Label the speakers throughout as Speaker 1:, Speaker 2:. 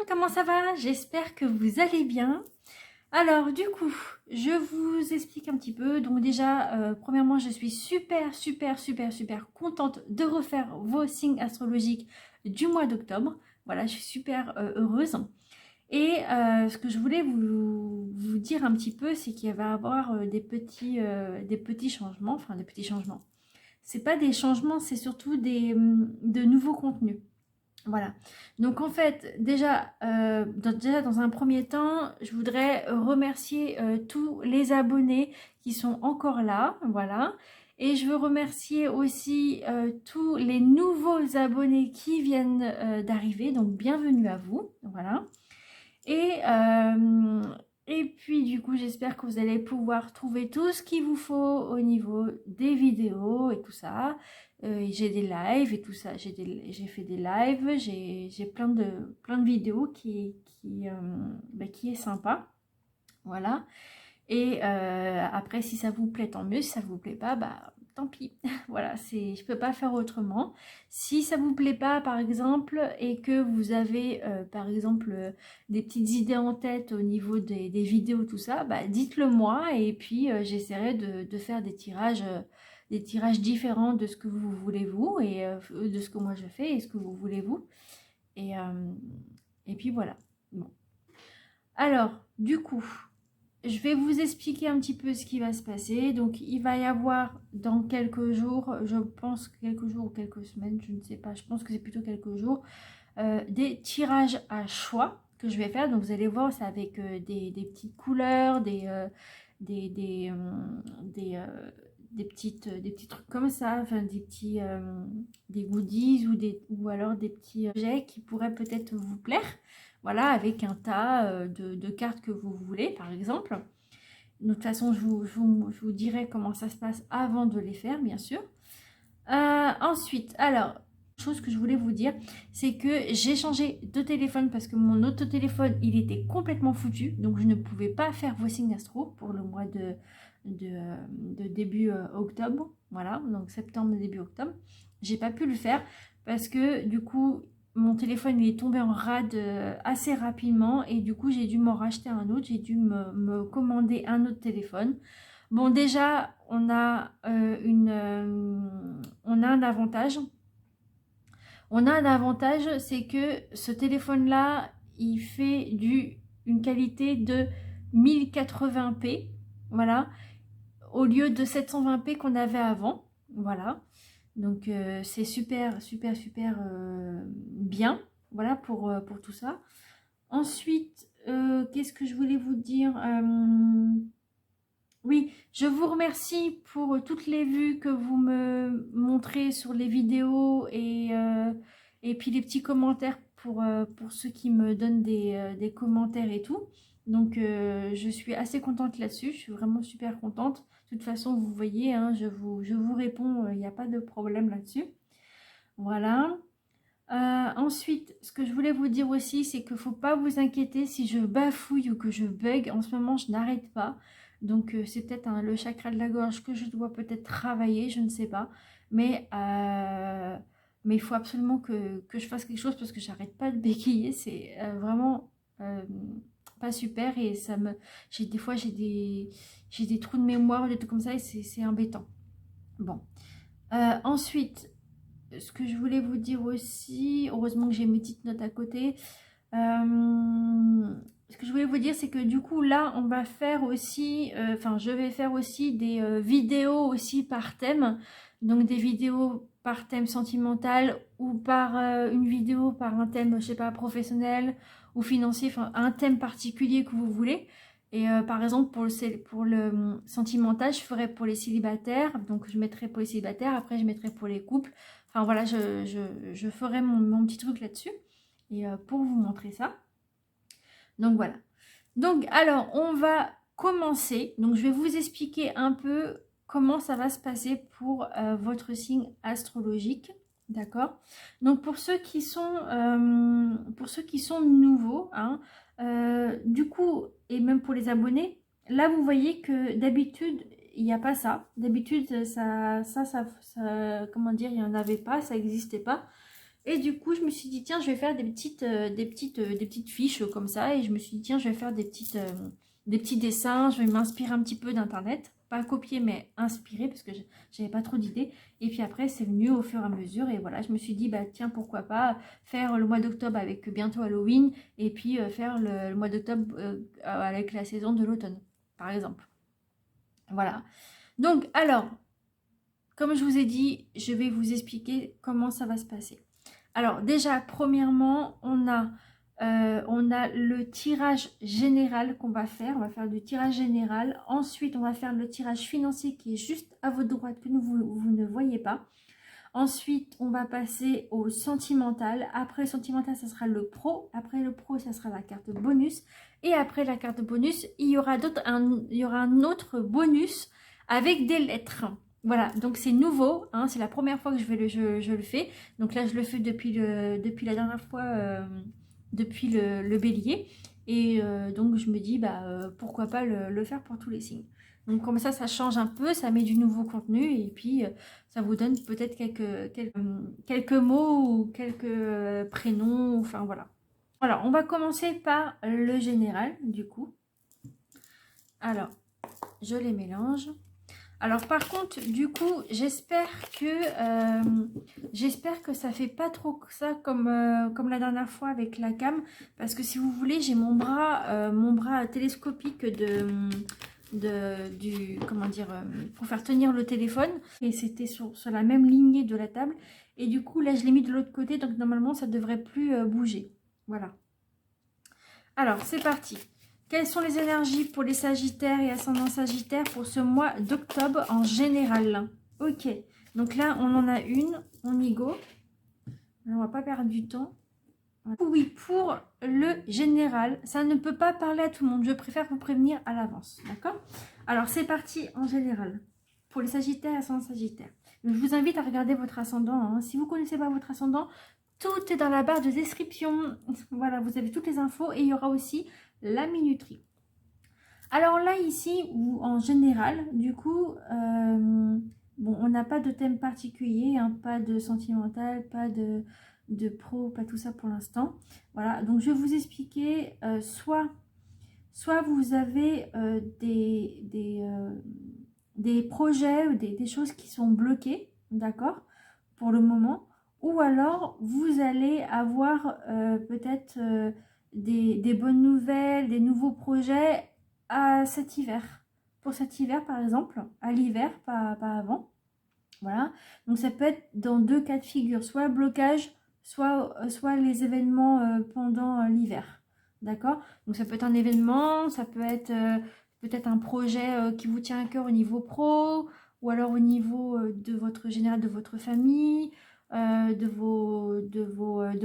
Speaker 1: comment ça va? J'espère que vous allez bien. Alors du coup, je vous explique un petit peu. Donc déjà, premièrement, je suis super contente de refaire vos signes astrologiques du mois d'octobre. Voilà, je suis super heureuse. Et ce que je voulais vous dire un petit peu, c'est qu'il va y avoir des petits changements. Enfin, des petits changements. C'est pas des changements, c'est surtout de nouveaux contenus. Voilà. Donc en fait, déjà dans un premier temps, je voudrais remercier tous les abonnés qui sont encore là. Voilà. Et je veux remercier aussi tous les nouveaux abonnés qui viennent d'arriver. Donc bienvenue à vous. Voilà. Et, euh, et puis du coup, j'espère que vous allez pouvoir trouver tout ce qu'il vous faut au niveau des vidéos et tout ça. J'ai des lives et tout ça. J'ai fait des lives, j'ai plein de vidéos qui est sympa. Voilà. Et après, si ça vous plaît, tant mieux. Si ça vous plaît pas, bah tant pis. Voilà, je peux pas faire autrement. Si ça vous plaît pas, par exemple, et que vous avez, par exemple, des petites idées en tête au niveau des vidéos, tout ça, bah dites-le moi et puis j'essaierai de faire des tirages différents de ce que vous voulez vous et de ce que moi je fais et ce que vous voulez vous. Et puis voilà. Bon. Alors, du coup, je vais vous expliquer un petit peu ce qui va se passer. Donc, il va y avoir dans quelques jours, je pense quelques jours ou quelques semaines, je ne sais pas, je pense que c'est plutôt quelques jours, des tirages à choix que je vais faire. Donc, vous allez voir, c'est avec des petites couleurs, des petits trucs comme ça, enfin des goodies ou alors des petits objets qui pourraient peut-être vous plaire. Voilà, avec un tas de cartes que vous voulez, par exemple. De toute façon, je vous dirai comment ça se passe avant de les faire, bien sûr. Ensuite, alors, chose que je voulais vous dire, c'est que j'ai changé de téléphone parce que mon autre téléphone, il était complètement foutu. Donc, je ne pouvais pas faire vos signes astro pour le mois de début octobre. Voilà, donc septembre, début octobre. J'ai pas pu le faire parce que du coup, mon téléphone il est tombé en rade assez rapidement et du coup, j'ai dû m'en racheter un autre. J'ai dû me commander un autre téléphone. Bon, déjà, on a un avantage. On a un avantage, c'est que ce téléphone-là, il fait une qualité de 1080p, voilà, au lieu de 720p qu'on avait avant, voilà. Donc c'est super bien, voilà pour tout ça. Ensuite, qu'est-ce que je voulais vous dire? Oui, je vous remercie pour toutes les vues que vous me montrez sur les vidéos et puis les petits commentaires pour ceux qui me donnent des commentaires et tout. Donc je suis assez contente là-dessus, je suis vraiment super contente. De toute façon, vous voyez, hein, je vous réponds, il n'y a pas de problème là-dessus. Voilà. Ensuite, ce que je voulais vous dire aussi, c'est qu'il ne faut pas vous inquiéter si je bafouille ou que je bug. En ce moment, je n'arrête pas. Donc, c'est peut-être le chakra de la gorge que je dois peut-être travailler, je ne sais pas. Mais il faut absolument que je fasse quelque chose parce que j'arrête pas de bégayer. C'est vraiment pas super et des fois, j'ai des trous de mémoire, des trucs comme ça et c'est embêtant. Bon. Ensuite, ce que je voulais vous dire aussi, heureusement que j'ai mes petites notes à côté. Ce que je voulais vous dire, c'est que du coup, là, on va faire aussi, je vais faire aussi des vidéos aussi par thème. Donc, des vidéos par thème sentimental ou par une vidéo par un thème, je sais pas, professionnel ou financier, enfin, un thème particulier que vous voulez. Et par exemple, pour le sentimental, je ferai pour les célibataires. Donc, je mettrai pour les célibataires. Après, je mettrai pour les couples. Enfin, voilà, je ferai mon petit truc là-dessus. Et pour vous montrer ça. Donc, voilà. Donc, alors, on va commencer. Donc, je vais vous expliquer un peu comment ça va se passer pour votre signe astrologique. D'accord? Donc, pour ceux qui sont nouveaux, hein, du coup, et même pour les abonnés, là, vous voyez que d'habitude, il n'y a pas ça. D'habitude, ça, comment dire, il n'y en avait pas, ça n'existait pas. Et du coup, je me suis dit, tiens, je vais faire des petites fiches comme ça. Et je me suis dit, tiens, je vais faire des petits dessins. Je vais m'inspirer un petit peu d'Internet. Pas copier, mais inspirer, parce que j'avais pas trop d'idées. Et puis après, c'est venu au fur et à mesure. Et voilà, je me suis dit, bah tiens, pourquoi pas faire le mois d'octobre avec bientôt Halloween. Et puis faire le mois d'octobre avec la saison de l'automne, par exemple. Voilà. Donc, alors, comme je vous ai dit, je vais vous expliquer comment ça va se passer. Alors déjà, premièrement, on a le tirage général qu'on va faire. On va faire du tirage général. Ensuite, on va faire le tirage financier qui est juste à votre droite que vous ne voyez pas. Ensuite, on va passer au sentimental. Après le sentimental, ça sera le pro. Après le pro, ça sera la carte bonus. Et après la carte bonus, il y aura un autre bonus avec des lettres. Voilà, donc c'est nouveau, hein, c'est la première fois que je le fais. Donc là, je le fais depuis la dernière fois, depuis le bélier. Et donc, je me dis, bah, pourquoi pas le faire pour tous les signes. Donc comme ça change un peu, ça met du nouveau contenu. Et puis, ça vous donne peut-être quelques mots ou quelques prénoms. Enfin, voilà. Alors, on va commencer par le général, du coup. Alors, je les mélange. Alors par contre, du coup, j'espère que ça fait pas trop ça comme la dernière fois avec la cam, parce que si vous voulez, j'ai mon bras télescopique comment dire, pour faire tenir le téléphone, et c'était sur la même lignée de la table, et du coup là je l'ai mis de l'autre côté, donc normalement ça devrait plus bouger. Voilà. Alors c'est parti. Quelles sont les énergies pour les Sagittaires et ascendants Sagittaires pour ce mois d'octobre en général? Ok, donc là on en a une, on y go. On va pas perdre du temps. Oui, pour le général, ça ne peut pas parler à tout le monde. Je préfère vous prévenir à l'avance, d'accord? Alors c'est parti en général. Pour les Sagittaires et ascendants Sagittaires. Donc, je vous invite à regarder votre ascendant, hein. Si vous ne connaissez pas votre ascendant, tout est dans la barre de description. Voilà, vous avez toutes les infos et il y aura aussi la minuterie. Alors là, ici, ou en général, du coup, bon, on n'a pas de thème particulier, hein, pas de sentimental, pas de pro, pas tout ça pour l'instant. Voilà, donc je vais vous expliquer, soit vous avez des projets ou des choses qui sont bloquées, d'accord, pour le moment, ou alors vous allez avoir peut-être des bonnes nouvelles, des nouveaux projets à cet hiver. Pour cet hiver, par exemple, à l'hiver, pas avant. Voilà. Donc ça peut être dans deux cas de figure, soit le blocage, soit les événements pendant l'hiver. D'accord? Donc ça peut être un événement, ça peut être peut-être un projet qui vous tient à cœur au niveau pro, ou alors au niveau de votre général, de votre famille, de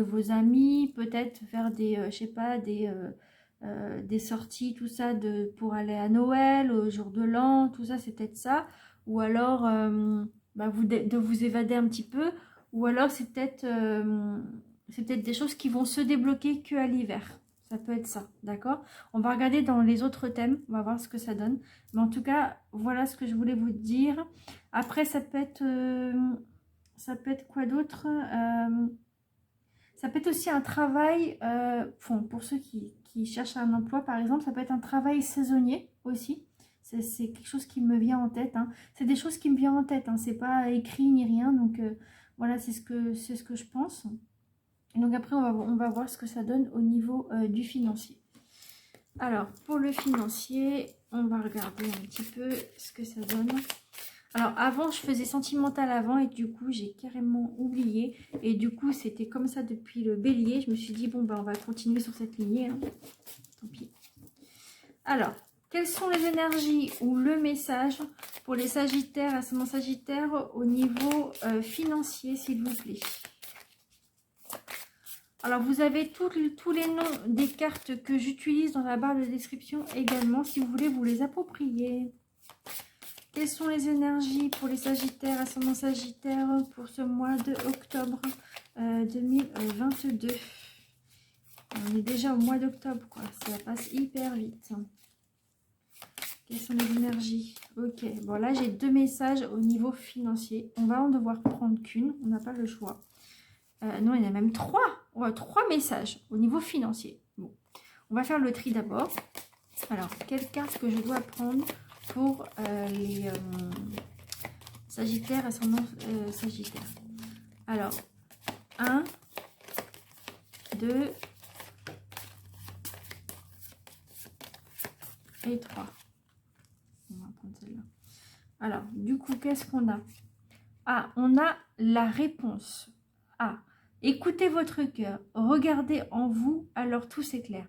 Speaker 1: vos amis, peut-être faire je sais pas, des sorties, tout ça, pour aller à Noël, au jour de l'an, tout ça, c'est peut-être ça. Ou alors bah, de vous évader un petit peu, ou alors c'est peut-être des choses qui vont se débloquer qu'à l'hiver. Ça peut être ça, d'accord? On va regarder dans les autres thèmes, on va voir ce que ça donne. Mais en tout cas, voilà ce que je voulais vous dire. Après, ça peut être quoi d'autre? Ça peut être aussi un travail, pour ceux qui cherchent un emploi, par exemple, ça peut être un travail saisonnier aussi. C'est quelque chose qui me vient en tête, hein. C'est des choses qui me viennent en tête, hein. C'est pas écrit ni rien, donc voilà, c'est ce que je pense. Et donc après, on va voir ce que ça donne au niveau du financier. Alors, pour le financier, on va regarder un petit peu ce que ça donne. Alors avant, je faisais sentimental avant et du coup, j'ai carrément oublié. Et du coup, c'était comme ça depuis le bélier. Je me suis dit, bon, ben, on va continuer sur cette lignée, hein. Tant pis. Alors, quelles sont les énergies ou le message pour les Sagittaires, ascendant Sagittaire au niveau financier, s'il vous plaît? Alors, vous avez tous les noms des cartes que j'utilise dans la barre de description également, si vous voulez vous les approprier. Quelles sont les énergies pour les Sagittaires, ascendant Sagittaire, pour ce mois de octobre 2022? On est déjà au mois d'octobre, quoi. Ça passe hyper vite. Quelles sont les énergies? Ok, bon là j'ai deux messages au niveau financier. On va en devoir prendre qu'une, on n'a pas le choix. Non, il y en a même 3. Ouais, 3 messages au niveau financier. Bon, on va faire le tri d'abord. Alors, quelle carte que je dois prendre pour les Sagittaires, ascendant Sagittaire. Alors, 1, 2 et 3. On va prendre celle-là. Alors, du coup, qu'est-ce qu'on a? Ah, on a la réponse. Ah, écoutez votre cœur, regardez en vous, alors tout s'éclaire.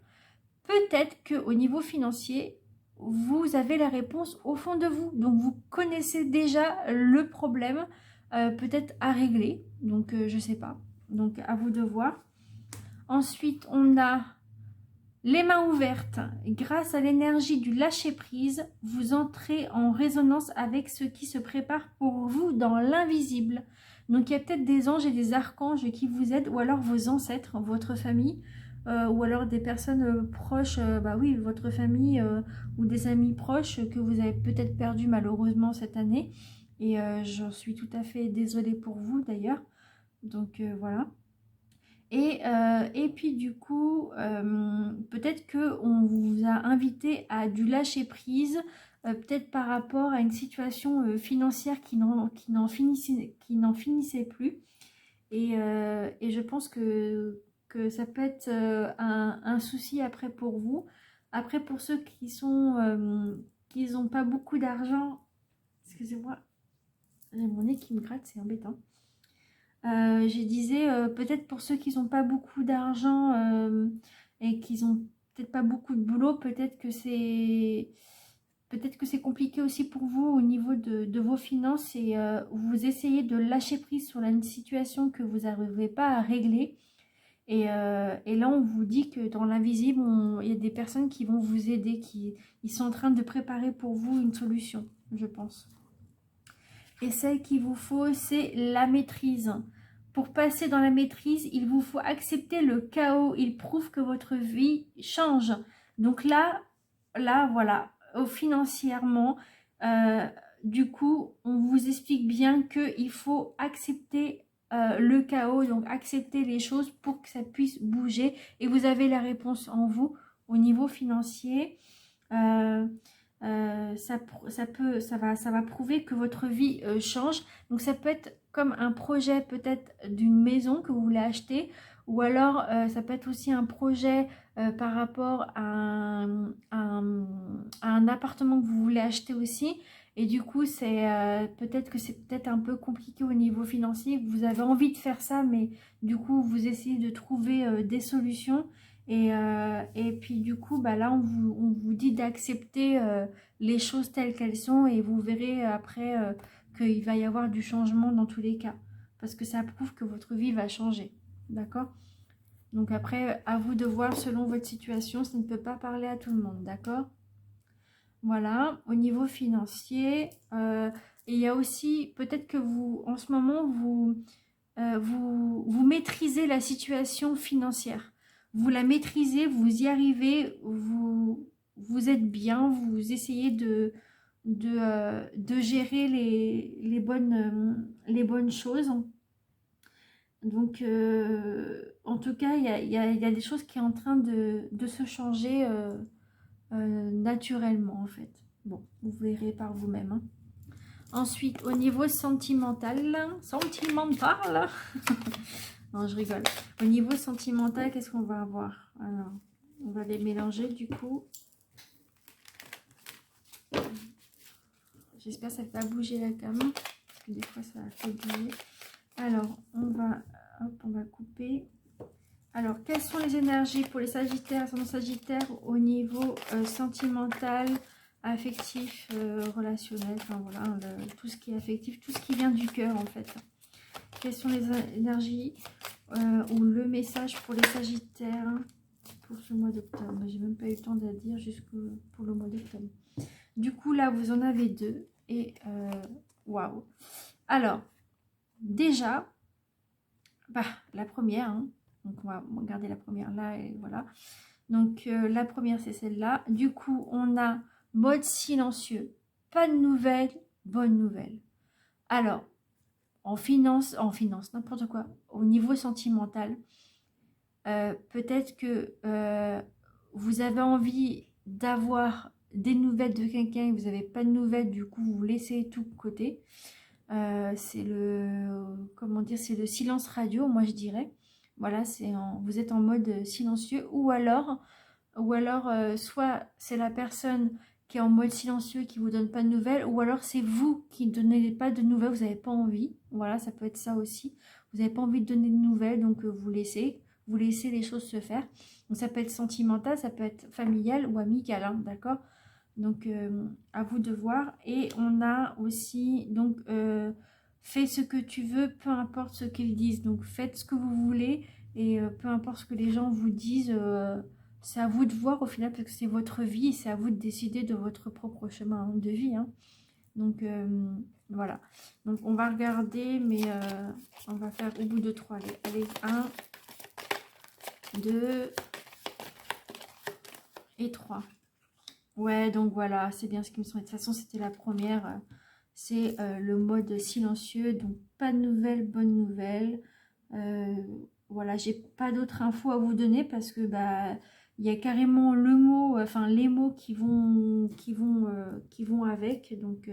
Speaker 1: Peut-être qu'au niveau financier, vous avez la réponse au fond de vous. Donc, vous connaissez déjà le problème, peut-être à régler. Donc, je ne sais pas. Donc, à vous de voir. Ensuite, on a les mains ouvertes. Grâce à l'énergie du lâcher-prise, vous entrez en résonance avec ce qui se prépare pour vous dans l'invisible. Donc, il y a peut-être des anges et des archanges qui vous aident, ou alors vos ancêtres, votre famille, ou alors des personnes proches, bah oui, votre famille ou des amis proches que vous avez peut-être perdu malheureusement cette année. Et j'en suis tout à fait désolée pour vous d'ailleurs. Donc, voilà. Et puis du coup, peut-être qu'on vous a invité à du lâcher prise, peut-être par rapport à une situation financière qui n'en finissait plus. Et je pense que ça peut être un souci après pour vous. Après, pour ceux qui n'ont pas beaucoup d'argent, excusez-moi, j'ai mon nez qui me gratte, c'est embêtant. Je disais, peut-être pour ceux qui n'ont pas beaucoup d'argent et qui n'ont peut-être pas beaucoup de boulot, peut-être que c'est compliqué aussi pour vous au niveau de vos finances et vous essayez de lâcher prise sur une situation que vous n'arrivez pas à régler. Et là, on vous dit que dans l'invisible, il y a des personnes qui vont vous aider, ils sont en train de préparer pour vous une solution, je pense. Et celle qu'il vous faut, c'est la maîtrise. Pour passer dans la maîtrise, il vous faut accepter le chaos. Il prouve que votre vie change. Donc là voilà, financièrement, du coup, on vous explique bien qu'il faut accepter le chaos, donc accepter les choses pour que ça puisse bouger. Et vous avez la réponse en vous au niveau financier. Ça va prouver que votre vie change. Donc ça peut être comme un projet peut-être d'une maison que vous voulez acheter, ou alors ça peut être aussi un projet par rapport à un appartement que vous voulez acheter aussi. Et du coup, peut-être que c'est peut-être un peu compliqué au niveau financier. Vous avez envie de faire ça, mais du coup, vous essayez de trouver des solutions. Et puis du coup, bah là, on vous dit d'accepter les choses telles qu'elles sont et vous verrez après qu'il va y avoir du changement dans tous les cas. Parce que ça prouve que votre vie va changer. D'accord? Donc après, à vous de voir selon votre situation, ça ne peut pas parler à tout le monde. D'accord? Voilà, au niveau financier, il y a aussi peut-être que vous, en ce moment, vous maîtrisez la situation financière. Vous la maîtrisez, vous y arrivez, vous êtes bien, vous essayez de gérer les bonnes choses. Donc, en tout cas, il y a des choses qui sont en train de se changer naturellement, en fait. Bon, vous verrez par vous-même. Hein. Ensuite, au niveau sentimental, non, je rigole. Au niveau sentimental, qu'est-ce qu'on va avoir? Alors, on va les mélanger du coup. J'espère que ça ne va pas bouger la caméra, parce que des fois ça fait bouger. Alors, on va couper. Alors, quelles sont les énergies pour les Sagittaires, ascendant Sagittaire au niveau sentimental, affectif, relationnel, enfin voilà, tout ce qui est affectif, tout ce qui vient du cœur en fait. Quelles sont les énergies ou le message pour les Sagittaires pour ce mois d'octobre? J'ai même pas eu le temps de la dire pour le mois d'octobre. Du coup, là, vous en avez 2 et waouh. Alors, déjà, bah, la première, hein. Donc, on va regarder la première là et voilà. Donc, la première, c'est celle-là. Du coup, on a mode silencieux. Pas de nouvelles, bonne nouvelle. Alors, en finance, n'importe quoi, au niveau sentimental, peut-être que vous avez envie d'avoir des nouvelles de quelqu'un et vous n'avez pas de nouvelles, du coup vous laissez tout de côté. C'est comment dire, c'est le silence radio, moi je dirais. Voilà, vous êtes en mode silencieux, ou alors, soit c'est la personne qui est en mode silencieux qui vous donne pas de nouvelles, ou alors c'est vous qui ne donnez pas de nouvelles, vous n'avez pas envie. Voilà, ça peut être ça aussi. Vous n'avez pas envie de donner de nouvelles, donc vous laissez les choses se faire. Donc ça peut être sentimental, ça peut être familial ou amical, hein, d'accord? Donc à vous de voir. Et on a aussi donc fais ce que tu veux, peu importe ce qu'ils disent. Donc faites ce que vous voulez et peu importe ce que les gens vous disent. C'est à vous de voir au final parce que c'est votre vie et c'est à vous de décider de votre propre chemin de vie, hein. Donc voilà. Donc on va regarder, mais on va faire au bout de 3. Allez, 1, 2 et 3. Ouais, donc voilà, c'est bien ce qui me semble. De toute façon, c'était la première. C'est le mode silencieux. Donc pas de nouvelles, bonnes nouvelles. Voilà, j'ai pas d'autres infos à vous donner parce que bah il y a carrément le mot, enfin les mots qui vont avec. Donc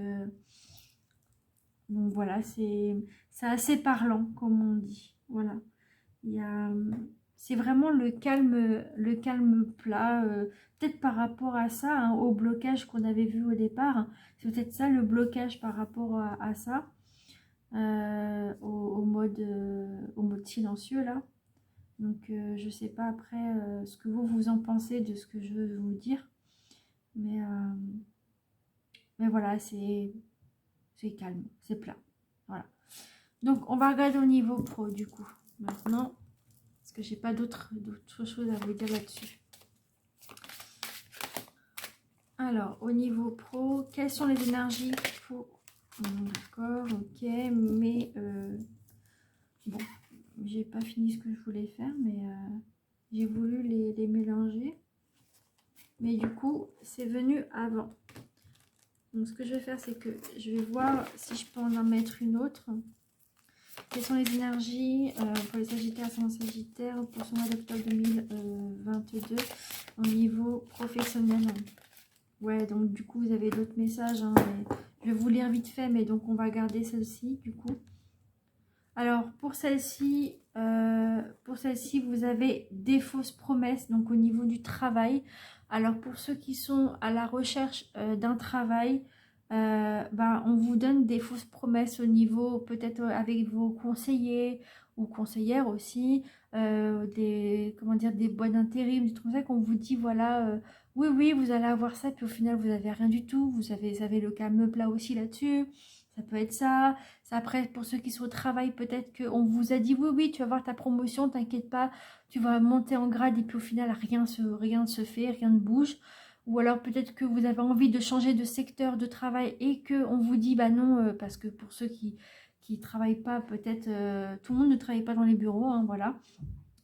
Speaker 1: voilà, c'est assez parlant comme on dit. Voilà, il y a, c'est vraiment le calme plat. Peut-être par rapport à ça, hein, au blocage qu'on avait vu au départ. Hein. C'est peut-être ça le blocage par rapport à ça, au mode silencieux là. Donc je sais pas après ce que vous en pensez de ce que je veux vous dire. Mais voilà, c'est calme, c'est plat. Voilà. Donc on va regarder au niveau pro du coup. Maintenant, parce que j'ai pas d'autres choses à vous dire là-dessus. Alors, au niveau pro, quelles sont les énergies pour... D'accord, ok, mais bon, j'ai pas fini ce que je voulais faire, mais j'ai voulu les mélanger. Mais du coup, c'est venu avant. Donc, ce que je vais faire, c'est que je vais voir si je peux en mettre une autre. Quelles sont les énergies pour les Sagittaires, ascendant Sagittaire, pour ce mois d'octobre 2022 au niveau professionnel? Ouais, donc du coup, vous avez d'autres messages. Hein, mais je vais vous lire vite fait, mais donc on va garder celle-ci, du coup. Alors, pour celle-ci, vous avez des fausses promesses, donc au niveau du travail. Alors, pour ceux qui sont à la recherche d'un travail, on vous donne des fausses promesses au niveau, peut-être avec vos conseillers ou conseillères aussi, des boîtes d'intérim, des trucs comme ça qu'on vous dit, voilà, oui, oui, vous allez avoir ça, puis au final, vous n'avez rien du tout. Vous avez le calme plat aussi là-dessus. Ça peut être ça. Après, pour ceux qui sont au travail, peut-être qu'on vous a dit, oui, oui, tu vas voir ta promotion, t'inquiète pas, tu vas monter en grade, et puis au final, rien ne se fait, rien ne bouge. Ou alors peut-être que vous avez envie de changer de secteur de travail et qu'on vous dit, bah non, parce que pour ceux qui travaillent pas, peut-être, tout le monde ne travaille pas dans les bureaux, hein, voilà.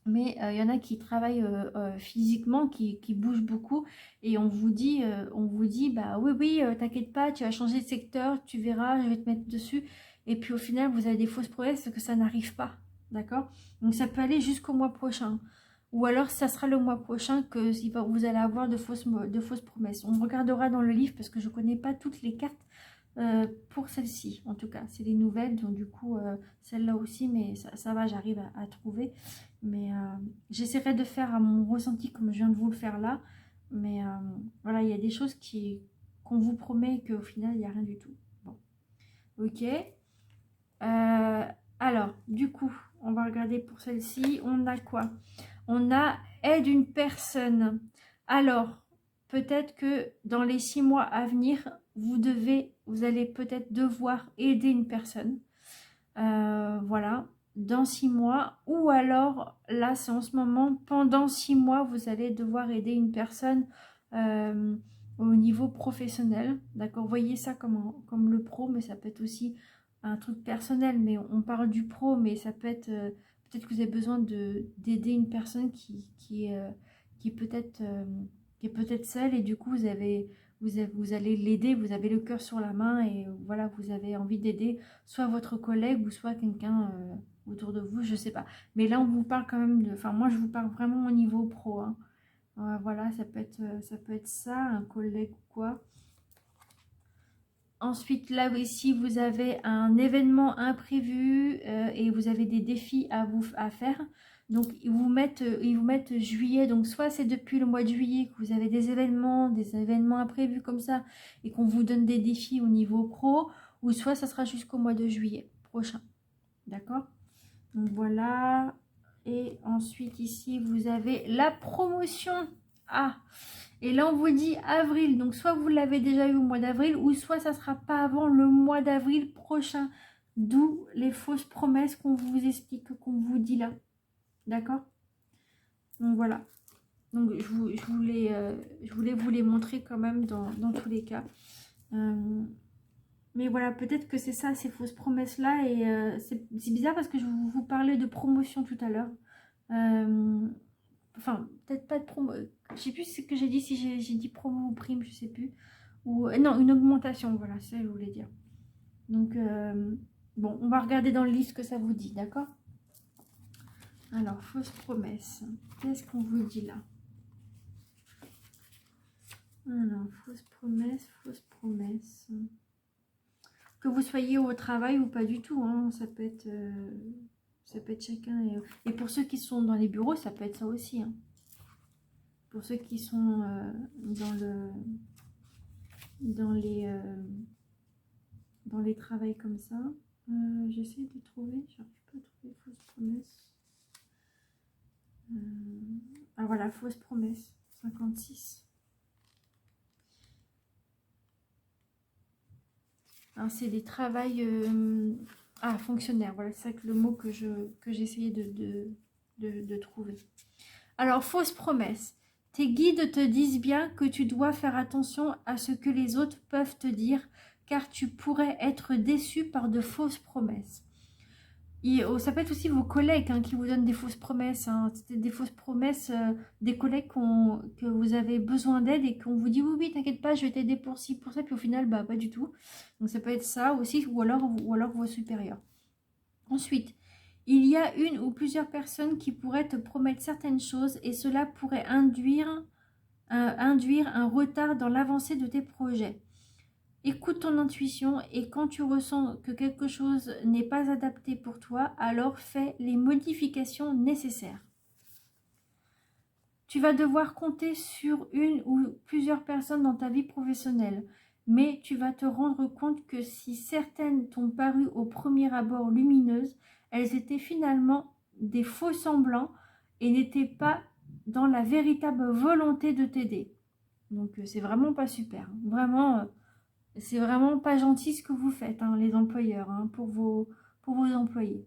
Speaker 1: Mais il y en a qui travaillent physiquement, qui bougent beaucoup. Et on vous dit, bah oui, oui, t'inquiète pas, tu vas changer de secteur, tu verras, je vais te mettre dessus. Et puis au final, vous avez des fausses promesses parce que ça n'arrive pas. D'accord? Donc ça peut aller jusqu'au mois prochain. Ou alors, ça sera le mois prochain que vous allez avoir de fausses promesses. On regardera dans le livre parce que je ne connais pas toutes les cartes pour celle-ci. En tout cas, c'est des nouvelles. Donc du coup, celle-là aussi, mais ça va, j'arrive à trouver. Mais j'essaierai de faire à mon ressenti comme je viens de vous le faire là. Mais voilà, il y a des choses qu'on vous promet et qu'au final, il n'y a rien du tout. Bon, ok. Alors, du coup, on va regarder pour celle-ci. On a quoi? On a aide une personne. Alors, peut-être que dans les 6 mois à venir, vous allez peut-être devoir aider une personne. Voilà, dans 6 mois. Ou alors, là, c'est en ce moment, pendant 6 mois, vous allez devoir aider une personne au niveau professionnel. D'accord, vous voyez ça comme le pro, mais ça peut être aussi un truc personnel. Mais on parle du pro, mais ça peut être... peut-être que vous avez besoin d'aider une personne qui est peut-être seule et du coup vous allez l'aider, vous avez le cœur sur la main et voilà, vous avez envie d'aider soit votre collègue ou soit quelqu'un autour de vous, je sais pas. Mais là, on vous parle quand même de... Enfin, moi, je vous parle vraiment au niveau pro, hein. Voilà, ça peut être ça, un collègue ou quoi. Ensuite, là aussi, vous avez un événement imprévu et vous avez des défis à faire. Donc, ils vous mettent juillet. Donc, soit c'est depuis le mois de juillet que vous avez des événements imprévus comme ça et qu'on vous donne des défis au niveau pro, ou soit ça sera jusqu'au mois de juillet prochain. D'accord? Donc, voilà. Et ensuite, ici, vous avez la promotion. Ah! Et là, on vous dit avril. Donc, soit vous l'avez déjà eu au mois d'avril, ou soit ça ne sera pas avant le mois d'avril prochain. D'où les fausses promesses qu'on vous explique, qu'on vous dit là. D'accord? Donc, voilà. Donc, je voulais vous les montrer quand même dans tous les cas. Mais voilà, peut-être que c'est ça, ces fausses promesses-là. Et c'est bizarre parce que je vous parlais de promotion tout à l'heure. Enfin, peut-être pas de promo. Je sais plus ce que j'ai dit, si j'ai dit promo ou prime, je sais plus. Ou non, une augmentation, voilà, c'est ça que je voulais dire. Donc, bon, on va regarder dans le livre ce que ça vous dit, d'accord? Alors, fausse promesse. Qu'est-ce qu'on vous dit là? Alors, fausse promesse, fausse promesse. Que vous soyez au travail ou pas du tout, hein, ça peut être chacun. Et pour ceux qui sont dans les bureaux, ça peut être ça aussi, hein. Pour ceux qui sont dans les travails comme ça. J'essaie de trouver, j'arrive pas à trouver fausse promesse. Ah voilà, fausse promesse, 56. Alors c'est des travails fonctionnaires, voilà, c'est ça le mot que j'essayais de trouver. Alors, fausse promesse. Tes guides te disent bien que tu dois faire attention à ce que les autres peuvent te dire, car tu pourrais être déçu par de fausses promesses. Ça peut être aussi vos collègues qui vous donnent des fausses promesses. Des fausses promesses des collègues que vous avez besoin d'aide et qu'on vous dit oui, t'inquiète pas, je vais t'aider pour ci, pour ça, puis au final, bah pas du tout. Donc ça peut être ça aussi, ou alors vos supérieurs. Ensuite, il y a une ou plusieurs personnes qui pourraient te promettre certaines choses et cela pourrait induire un retard dans l'avancée de tes projets. Écoute ton intuition et quand tu ressens que quelque chose n'est pas adapté pour toi, alors fais les modifications nécessaires. Tu vas devoir compter sur une ou plusieurs personnes dans ta vie professionnelle, mais tu vas te rendre compte que si certaines t'ont paru au premier abord lumineuses, elles étaient finalement des faux semblants et n'étaient pas dans la véritable volonté de t'aider. Donc c'est vraiment pas super. Vraiment, c'est vraiment pas gentil ce que vous faites, les employeurs, pour vos employés.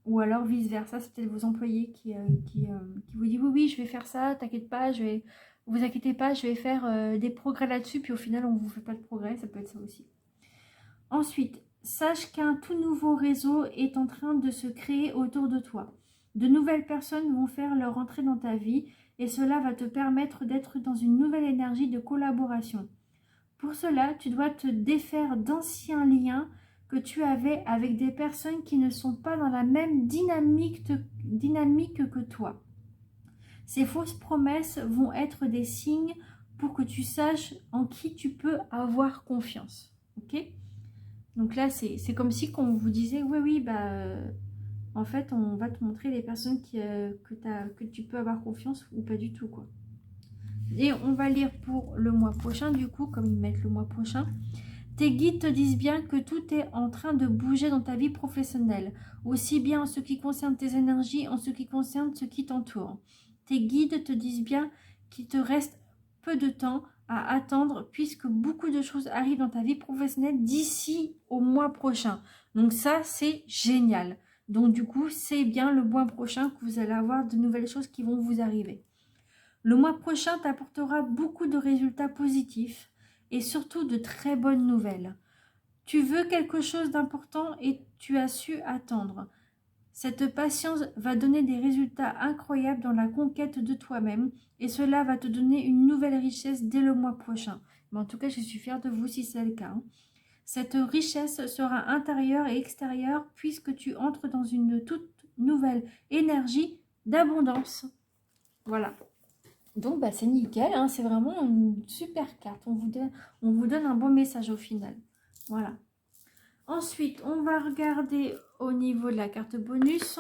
Speaker 1: Ou alors vice versa, c'est peut-être vos employés qui vous disent oui, je vais faire ça, t'inquiète pas, vous inquiétez pas, je vais faire des progrès là-dessus, puis au final on ne vous fait pas de progrès, ça peut être ça aussi. Ensuite, sache qu'un tout nouveau réseau est en train de se créer autour de toi. De nouvelles personnes vont faire leur entrée dans ta vie et cela va te permettre d'être dans une nouvelle énergie de collaboration. Pour cela, tu dois te défaire d'anciens liens que tu avais avec des personnes qui ne sont pas dans la même dynamique que toi. Ces fausses promesses vont être des signes pour que tu saches en qui tu peux avoir confiance. Ok ? Donc là, c'est comme si on vous disait, oui, en fait, on va te montrer les personnes que tu peux avoir confiance ou pas du tout, quoi. Et on va lire pour le mois prochain, du coup, comme ils mettent le mois prochain. Tes guides te disent bien que tout est en train de bouger dans ta vie professionnelle, aussi bien en ce qui concerne tes énergies, en ce qui concerne ce qui t'entoure. Tes guides te disent bien qu'il te reste peu de temps à attendre puisque beaucoup de choses arrivent dans ta vie professionnelle d'ici au mois prochain. Donc ça, c'est génial. Donc du coup, c'est bien le mois prochain que vous allez avoir de nouvelles choses qui vont vous arriver. Le mois prochain t'apportera beaucoup de résultats positifs et surtout de très bonnes nouvelles. Tu veux quelque chose d'important et tu as su attendre. Cette patience va donner des résultats incroyables dans la conquête de toi-même et cela va te donner une nouvelle richesse dès le mois prochain. Mais en tout cas, je suis fière de vous si c'est le cas. Hein. Cette richesse sera intérieure et extérieure puisque tu entres dans une toute nouvelle énergie d'abondance. Voilà. Donc, bah, c'est nickel. Hein, c'est vraiment une super carte. On vous donne un bon message au final. Voilà. Ensuite, on va regarder au niveau de la carte bonus.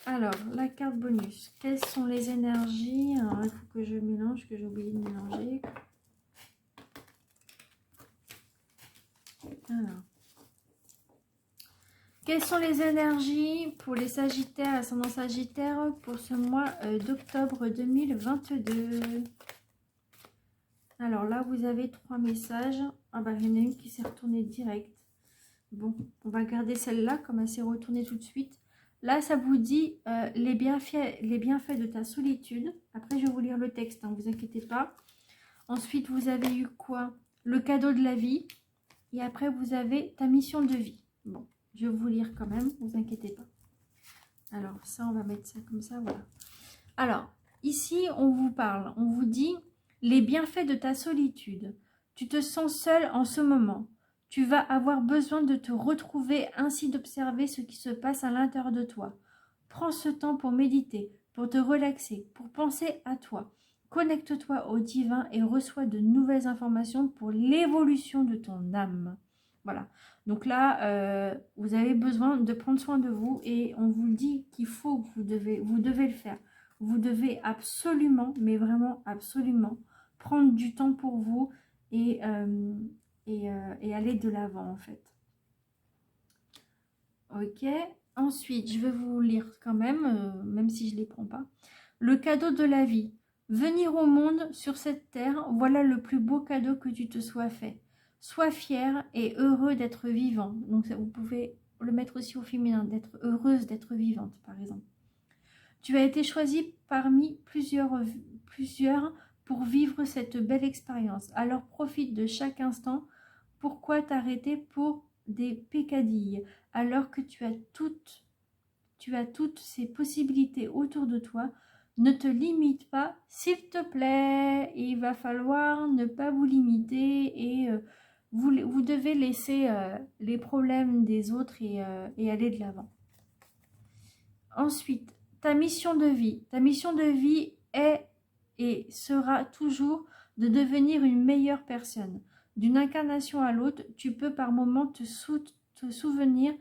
Speaker 1: Alors, la carte bonus. Quelles sont les énergies? Alors, il faut que je mélange, que j'ai oublié de mélanger. Alors. Quelles sont les énergies pour les Sagittaires, ascendant Sagittaire, pour ce mois d'octobre 2022? Alors là, vous avez 3 messages. Ah bah, il y en a une qui s'est retournée direct. Bon, on va garder celle-là, comme elle s'est retournée tout de suite. Là, ça vous dit les bienfaits de ta solitude. Après, je vais vous lire le texte, ne vous inquiétez pas. Ensuite, vous avez eu quoi? Le cadeau de la vie. Et après, vous avez ta mission de vie. Bon, je vais vous lire quand même, ne vous inquiétez pas. Alors, ça, on va mettre ça comme ça, voilà. Alors, ici, on vous parle, on vous dit les bienfaits de ta solitude. Tu te sens seul en ce moment. Tu vas avoir besoin de te retrouver, ainsi d'observer ce qui se passe à l'intérieur de toi. Prends ce temps pour méditer, pour te relaxer, pour penser à toi. Connecte-toi au divin et reçois de nouvelles informations pour l'évolution de ton âme. Voilà. Donc là, vous avez besoin de prendre soin de vous et on vous dit qu'il faut, vous devez le faire. Vous devez absolument, mais vraiment absolument, prendre du temps pour vous et aller de l'avant en fait. Ok. Ensuite, je vais vous lire quand même, même si je ne les prends pas. Le cadeau de la vie. Venir au monde sur cette terre, voilà le plus beau cadeau que tu te sois fait. Sois fier et heureux d'être vivant. Donc vous pouvez le mettre aussi au féminin, d'être heureuse d'être vivante par exemple. Tu as été choisi parmi plusieurs pour vivre cette belle expérience. Alors profite de chaque instant. Pourquoi t'arrêter pour des peccadilles alors que tu as toutes ces possibilités autour de toi? Ne te limite pas, s'il te plaît. Il va falloir ne pas vous limiter et vous devez laisser les problèmes des autres et aller de l'avant. Ensuite, ta mission de vie. Ta mission de vie est et sera toujours de devenir une meilleure personne. D'une incarnation à l'autre, tu peux par moments te souvenir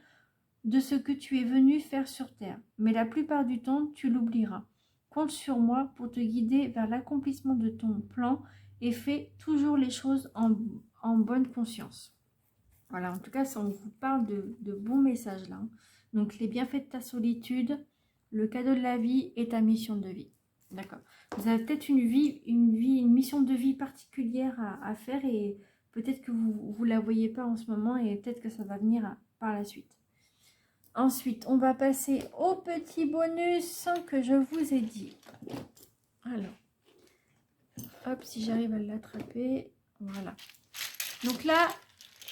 Speaker 1: de ce que tu es venu faire sur Terre. Mais la plupart du temps, tu l'oublieras. Compte sur moi pour te guider vers l'accomplissement de ton plan et fais toujours les choses en bonne conscience. Voilà, en tout cas, ça, on vous parle de bons messages là. Donc, les bienfaits de ta solitude, le cadeau de la vie et ta mission de vie. D'accord. Vous avez peut-être une mission de vie particulière à faire et peut-être que vous ne la voyez pas en ce moment et peut-être que ça va venir par la suite. Ensuite, on va passer au petit bonus que je vous ai dit. Alors, hop, si j'arrive à l'attraper, voilà. Donc là,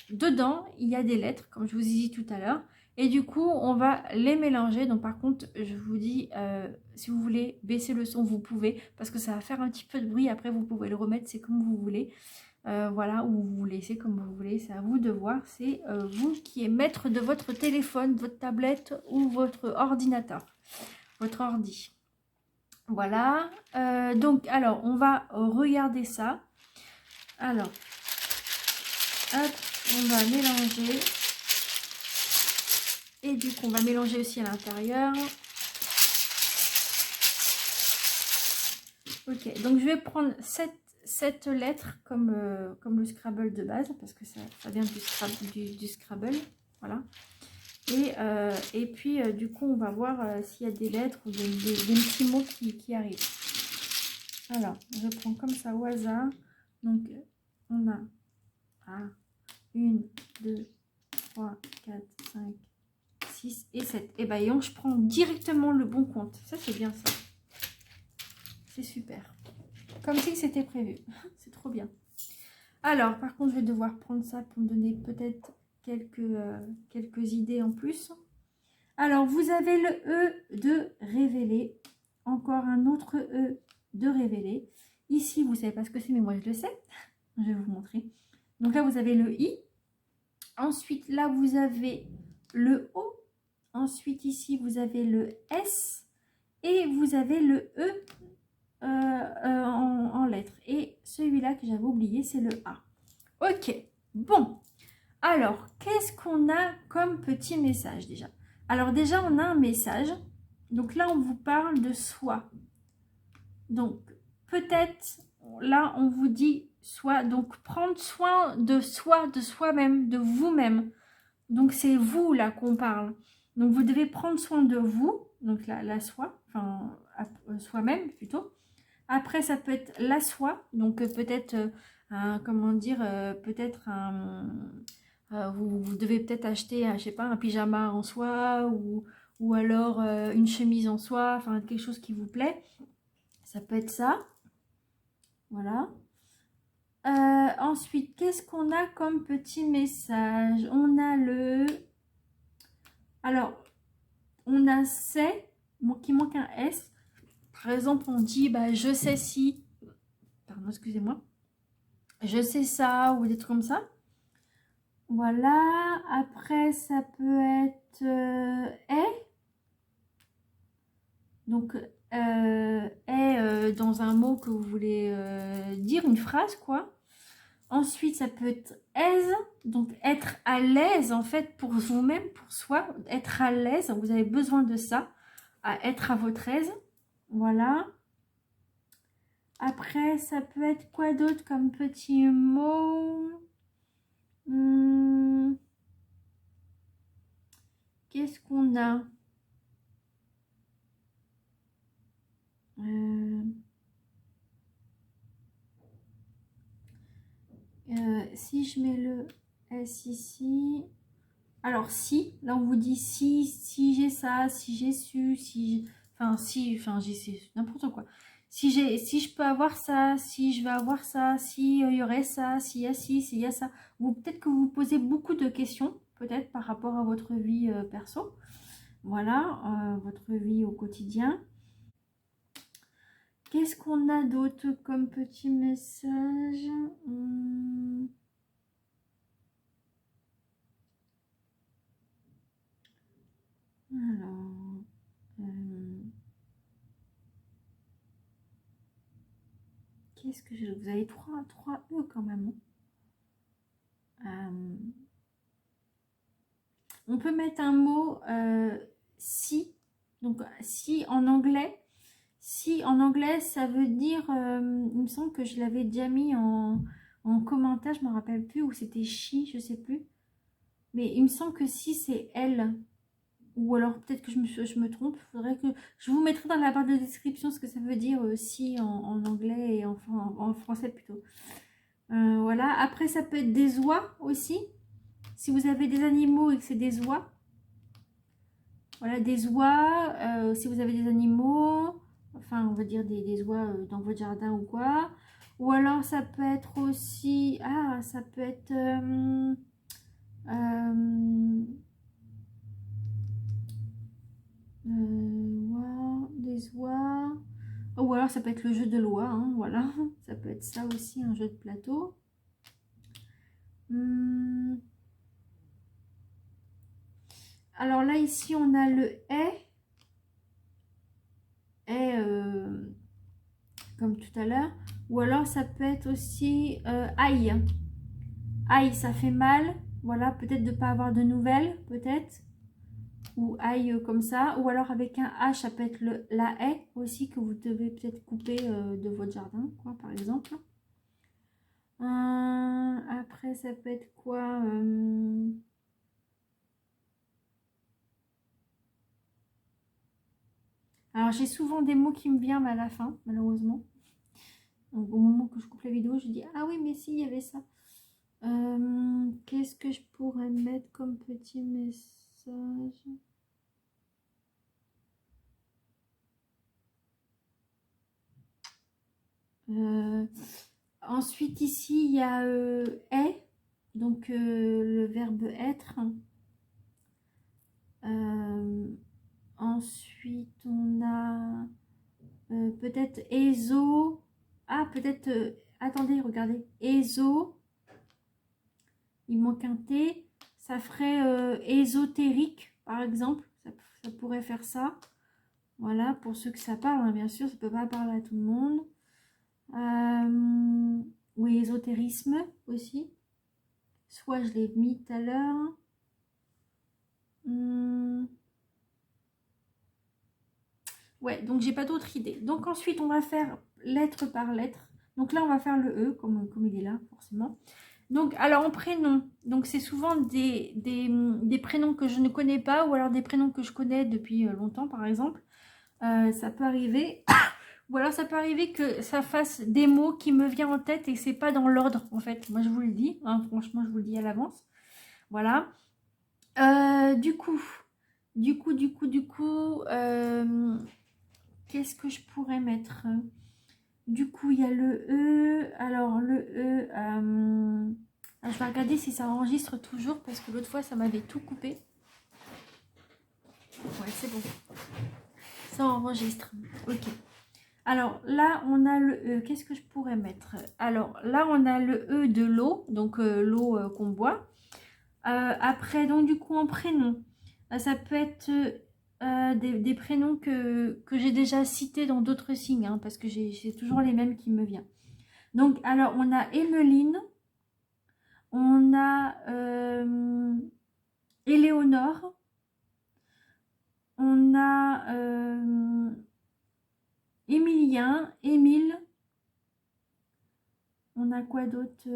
Speaker 1: dedans, il y a des lettres, comme je vous ai dit tout à l'heure. Et du coup, on va les mélanger. Donc par contre, je vous dis, si vous voulez baisser le son, vous pouvez. Parce que ça va faire un petit peu de bruit. Après, vous pouvez le remettre, c'est comme vous voulez. Voilà, ou vous laissez comme vous voulez. C'est à vous de voir. C'est vous qui êtes maître de votre téléphone, votre tablette ou votre ordinateur. Votre ordi. Voilà. Donc, alors, on va regarder ça. Alors, hop, on va mélanger. Et du coup, on va mélanger aussi à l'intérieur. Ok, donc je vais prendre cette lettre comme le Scrabble de base, parce que ça vient du Scrabble. Voilà. Et puis, du coup, on va voir s'il y a des lettres ou des petits mots qui arrivent. Alors, je prends comme ça au hasard. Donc, on a 1, 2, 3, 4, 5, 6 et 7. Et bien, je prends directement le bon compte. Ça, c'est bien ça. C'est super. Comme si c'était prévu. C'est trop bien. Alors, par contre, je vais devoir prendre ça pour me donner peut-être quelques idées en plus. Alors, vous avez le E de révéler. Encore un autre E de révéler. Ici, vous ne savez pas ce que c'est, mais moi, je le sais. Je vais vous montrer. Donc là, vous avez le I. Ensuite, là, vous avez le O. Ensuite, ici, vous avez le S. Et vous avez le E en lettres. Et celui-là que j'avais oublié, c'est le A. Ok, bon. Alors, qu'est-ce qu'on a comme petit message déjà? Alors déjà, on a un message. Donc là, on vous parle de soi. Donc, peut-être, là, on vous dit soi. Donc, prendre soin de soi, de soi-même, de vous-même. Donc, c'est vous, là, qu'on parle. Donc, vous devez prendre soin de vous. Donc, la soi, enfin, soi-même, plutôt. Après, ça peut être la soie. Donc, peut-être, comment dire, peut-être vous devez peut-être acheter, je sais pas, un pyjama en soie ou alors une chemise en soie, enfin, quelque chose qui vous plaît. Ça peut être ça. Voilà. Ensuite, qu'est-ce qu'on a comme petit message? On a le... Alors, on a c'est, qui manque un S. Par exemple, on dit, bah, je sais si... Pardon, excusez-moi. Je sais ça, ou des trucs comme ça. Voilà. Après, ça peut être est. Donc, est dans un mot que vous voulez dire, une phrase, quoi. Ensuite, ça peut être aise, donc être à l'aise en fait pour vous-même, pour soi, être à l'aise, vous avez besoin de ça, à être à votre aise, voilà. Après, ça peut être quoi d'autre comme petit mot? Qu'est-ce qu'on a? Si je mets le S ici... Alors si, là on vous dit si j'ai ça, si j'ai su, enfin j'ai su, n'importe quoi. Si je peux avoir ça, si je vais avoir ça, si il y aurait ça, s'il y a ci, s'il y a ça. Ou peut-être que vous vous posez beaucoup de questions, peut-être par rapport à votre vie perso. Voilà, votre vie au quotidien. Qu'est-ce qu'on a d'autre comme petit message? Alors, qu'est-ce que je... Vous avez trois E quand même. On peut mettre un mot si. Donc si en anglais. Si en anglais, ça veut dire... il me semble que je l'avais déjà mis en commentaire. Je ne me rappelle plus. Ou c'était she, je ne sais plus. Mais il me semble que si c'est elle. Ou alors peut-être que je me trompe. Faudrait que je vous mettrai dans la barre de description ce que ça veut dire si en anglais et en français plutôt. Voilà. Après, ça peut être des oies aussi. Si vous avez des animaux et que c'est des oies. Voilà, des oies. Si vous avez des animaux. Enfin, on va dire des oies dans votre jardin ou quoi. Ou alors, ça peut être aussi... Ah, ça peut être... des oies. Ou alors ça peut être le jeu de l'oie, hein, voilà. Ça peut être ça aussi, un jeu de plateau. Alors là, ici, on a le est. Est, comme tout à l'heure. Ou alors ça peut être aussi aïe. Aïe, ça fait mal. Voilà, peut-être de ne pas avoir de nouvelles, peut-être. Ou aïe comme ça. Ou alors avec un H, ça peut être la haie aussi que vous devez peut-être couper de votre jardin, quoi, par exemple. Après, ça peut être quoi Alors, j'ai souvent des mots qui me viennent à la fin, malheureusement. Donc, au moment que je coupe la vidéo, je dis « Ah oui, mais si, il y avait ça. » Qu'est-ce que je pourrais mettre comme petit message? Ensuite, ici, il y a est, donc le verbe être. Ensuite, on a peut-être ESO. Ah, peut-être attendez, regardez. Éso. Il manque un T. Ça ferait ésotérique, par exemple. Ça pourrait faire ça. Voilà, pour ceux que ça parle, hein, bien sûr. Ça ne peut pas parler à tout le monde. Oui, ésotérisme aussi. Soit je l'ai mis tout à l'heure. Ouais, donc j'ai pas d'autre idée. Donc ensuite, on va faire lettre par lettre. Donc là, on va faire le E, comme il est là, forcément. Donc, alors en prénom, donc c'est souvent des prénoms que je ne connais pas, ou alors des prénoms que je connais depuis longtemps, par exemple. Ça peut arriver. Ou alors ça peut arriver que ça fasse des mots qui me viennent en tête et c'est pas dans l'ordre, en fait. Moi, je vous le dis, hein, franchement, je vous le dis à l'avance. Voilà. Du coup, qu'est-ce que je pourrais mettre? Du coup, il y a le E. Alors, le E, je vais regarder si ça enregistre toujours parce que l'autre fois, ça m'avait tout coupé. Ouais, c'est bon. Ça enregistre. Ok. Alors, là, on a le E. Qu'est-ce que je pourrais mettre? Alors, là, on a le E de l'eau, donc l'eau qu'on boit. Après, donc, du coup, en prénom, ça peut être des prénoms que j'ai déjà cités dans d'autres signes, hein, parce que c'est toujours les mêmes qui me viennent. Donc, alors, on a Emmeline, on a Éléonore, on a Émilien, Émile, on a quoi d'autre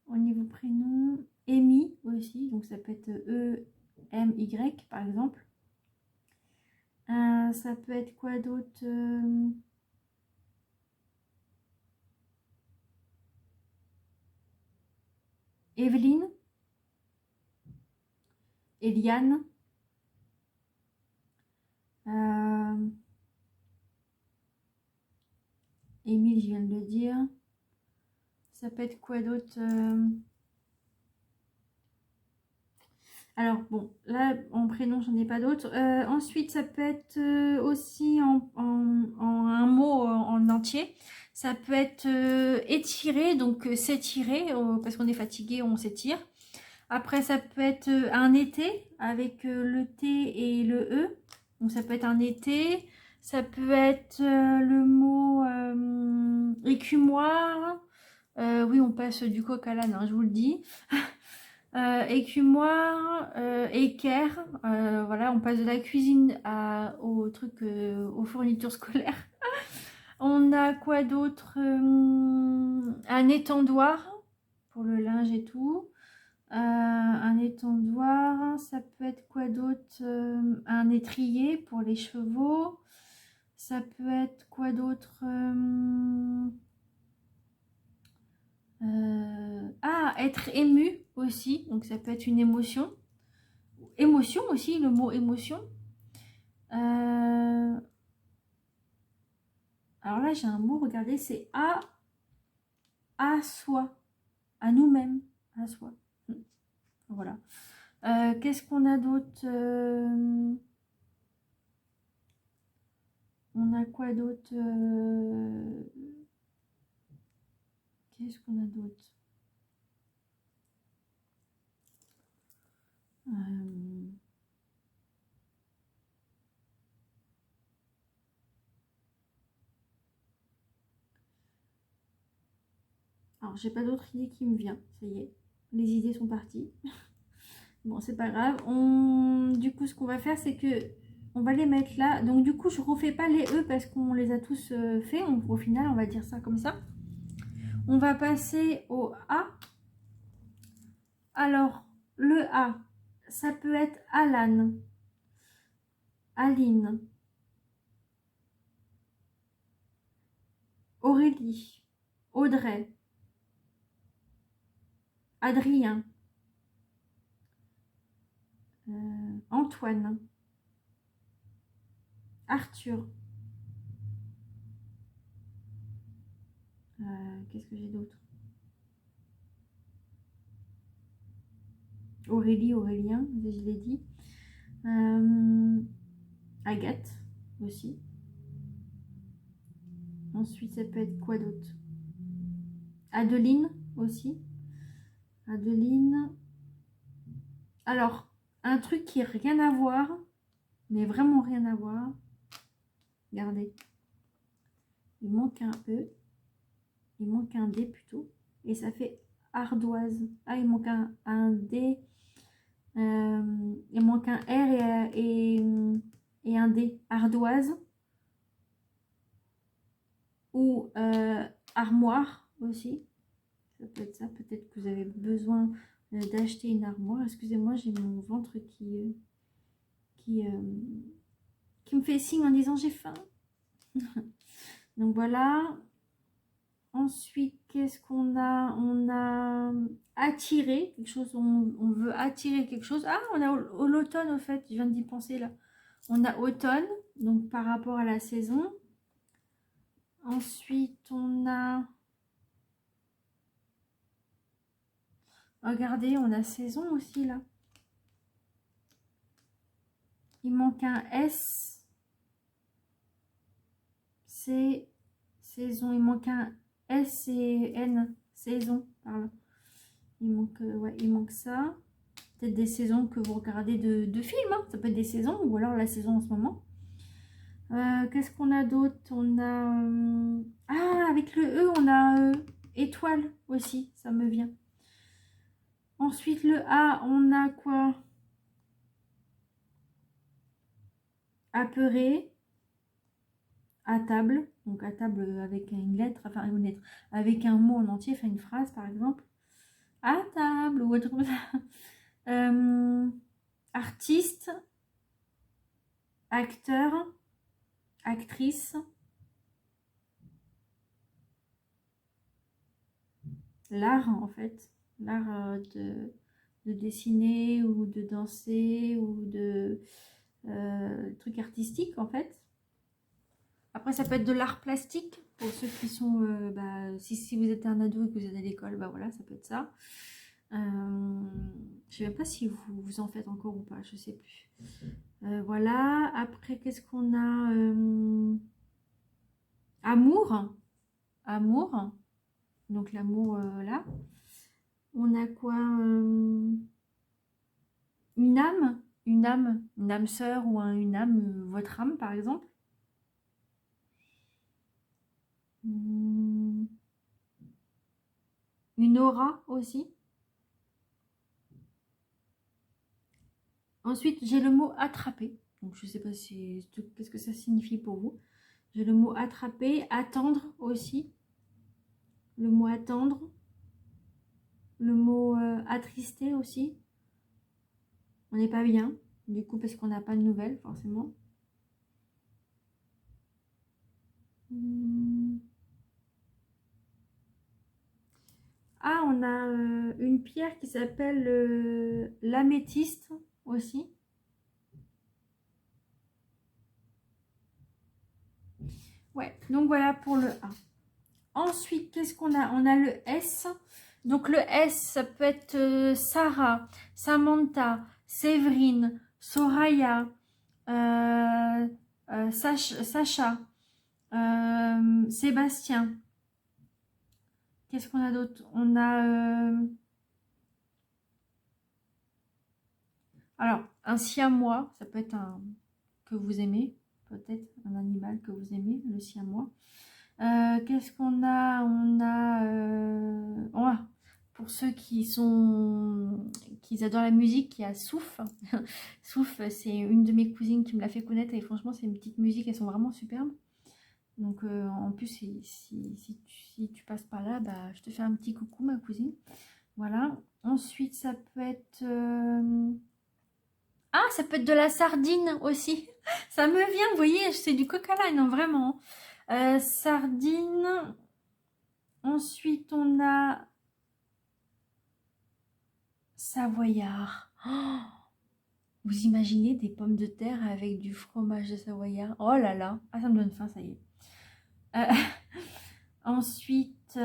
Speaker 1: au niveau prénom? Amy aussi, donc ça peut être E-M-Y par exemple. Ça peut être quoi d'autre Evelyne, Eliane, Émile, je viens de le dire. Ça peut être quoi d'autre Alors, bon, là, en prénom, j'en ai pas d'autres. Ensuite, ça peut être aussi en un mot en entier. Ça peut être étirer, donc s'étirer, parce qu'on est fatigué, on s'étire. Après, ça peut être un été, avec le T et le E. Donc, ça peut être un été. Ça peut être le mot écumoire. Oui, on passe du coq à l'âne, hein, je vous le dis. Écumoire, équerre, voilà, on passe de la cuisine au truc, aux fournitures scolaires. On a quoi d'autre un étendoir pour le linge et tout. Un étendoir, ça peut être quoi d'autre un étrier pour les chevaux. Ça peut être quoi d'autre être ému aussi, donc ça peut être une émotion. Émotion aussi, le mot émotion. Alors là, j'ai un mot, regardez, c'est à soi, à nous-mêmes, à soi. Voilà. Qu'est-ce qu'on a d'autre On a quoi d'autre Qu'est-ce qu'on a d'autre Alors, j'ai pas d'autre idée qui me vient. Ça y est, les idées sont parties. Bon, c'est pas grave. Du coup, ce qu'on va faire, c'est que on va les mettre là. Donc, du coup, je refais pas les E parce qu'on les a tous fait. Au final, on va dire ça comme ça. On va passer au A. Alors, le A, ça peut être Alan, Aline, Aurélie, Audrey, Adrien, Antoine, Arthur. Qu'est-ce que j'ai d'autre? Aurélie, Aurélien, je l'ai dit. Agathe aussi. Ensuite, ça peut être quoi d'autre? Adeline aussi. Adeline. Alors, un truc qui n'a rien à voir, mais vraiment rien à voir. Regardez. Il manque un E. Il manque un D plutôt. Et ça fait ardoise. Ah, il manque un D. Il manque un R et un D. Ardoise. Ou armoire aussi. Ça peut être ça. Peut-être que vous avez besoin d'acheter une armoire. Excusez-moi, j'ai mon ventre qui me fait signe en disant j'ai faim. Donc voilà. Ensuite, qu'est-ce qu'on a? On a attiré quelque chose. On veut attirer quelque chose. Ah, on a l'automne au fait. Je viens d'y penser là. On a automne, donc par rapport à la saison. Ensuite, on a... Regardez, on a saison aussi là. Il manque un S. C'est saison. Il manque un S et N. Saison, par là. Ouais, il manque ça. Peut-être des saisons que vous regardez de films. Hein. Ça peut être des saisons ou alors la saison en ce moment. Qu'est-ce qu'on a d'autre? On a... Ah, avec le E, on a étoile aussi. Ça me vient. Ensuite, le A, on a quoi? Apeuré. À table. Donc à table avec une lettre. Enfin, une lettre. Avec un mot en entier. Enfin, une phrase, par exemple. À table ou autre chose. Artiste. Acteur. Actrice. L'art en fait, l'art de dessiner ou de danser ou de trucs artistiques en fait. Après ça peut être de l'art plastique pour ceux qui sont, si vous êtes un ado et que vous êtes à l'école, bah voilà, ça peut être ça. Je sais même pas si vous en faites encore ou pas, je sais plus. Voilà, après qu'est-ce qu'on a? Amour, amour. Donc l'amour là. On a quoi? Une âme, une âme sœur ou une âme, votre âme par exemple. Une aura aussi. Ensuite, j'ai le mot attraper. Donc je sais pas si qu'est-ce que ça signifie pour vous. J'ai le mot attraper, attendre aussi. Le mot attendre. Le mot attrister aussi. On n'est pas bien, du coup, parce qu'on n'a pas de nouvelles, forcément. Ah, on a une pierre qui s'appelle l'améthyste aussi. Ouais, donc voilà pour le A. Ensuite, qu'est-ce qu'on a? On a le S. Donc le S, ça peut être Sarah, Samantha, Séverine, Soraya, Sacha, Sébastien. Qu'est-ce qu'on a d'autre? On a... alors, un siamois, ça peut être un que vous aimez. Peut-être un animal que vous aimez, le siamois. Qu'est-ce qu'on a? On a... pour ceux qui adorent la musique, il y a Souf. Souf, c'est une de mes cousines qui me l'a fait connaître et franchement, c'est une petite musique, elles sont vraiment superbes. Donc, en plus, si tu passes par là, bah, je te fais un petit coucou, ma cousine. Voilà. Ensuite, ça peut être... Ah, ça peut être de la sardine aussi. Ça me vient, vous voyez, c'est du coq à l'âne, vraiment. Sardine. Ensuite, on a savoyard. Oh, vous imaginez des pommes de terre avec du fromage de savoyard? Oh là là. Ah, ça me donne faim, ça y est. Ensuite,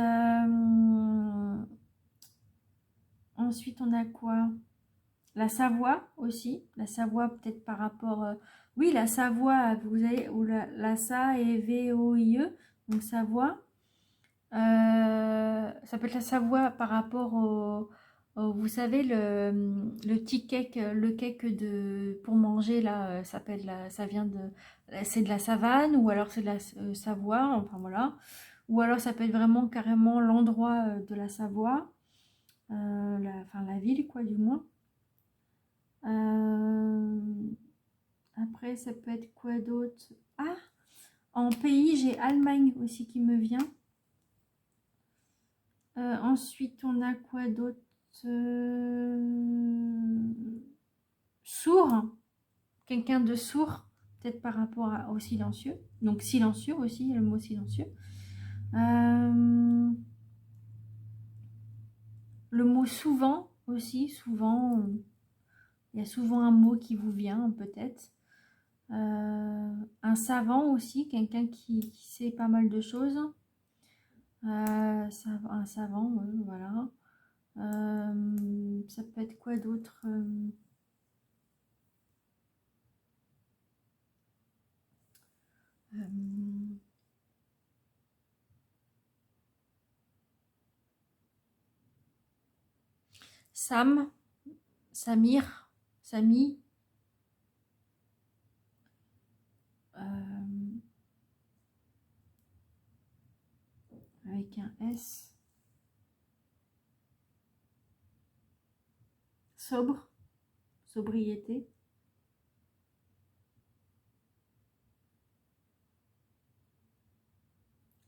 Speaker 1: on a quoi? La Savoie aussi. La Savoie, peut-être par rapport... oui, la Savoie, vous avez... Ou la Sa et V-O-I-E. donc Savoie. Ça peut être la Savoie par rapport vous savez, le petit cake, le cake pour manger, là, ça vient de, c'est de la savane, ou alors c'est de la Savoie, enfin voilà. Ou alors ça peut être vraiment carrément l'endroit de la Savoie, enfin la ville, quoi, du moins. Après, ça peut être quoi d'autre? Ah, en pays, j'ai Allemagne aussi qui me vient. Ensuite, on a quoi d'autre? Sourd, quelqu'un de sourd, peut-être par rapport au silencieux. Donc silencieux aussi, le mot silencieux. Le mot souvent aussi, souvent, il y a souvent un mot qui vous vient peut-être. Un savant aussi, quelqu'un qui sait pas mal de choses. Un savant, voilà. Ça peut être quoi d'autre? Sam, Samir, Samy, avec un S. Sobre, sobriété.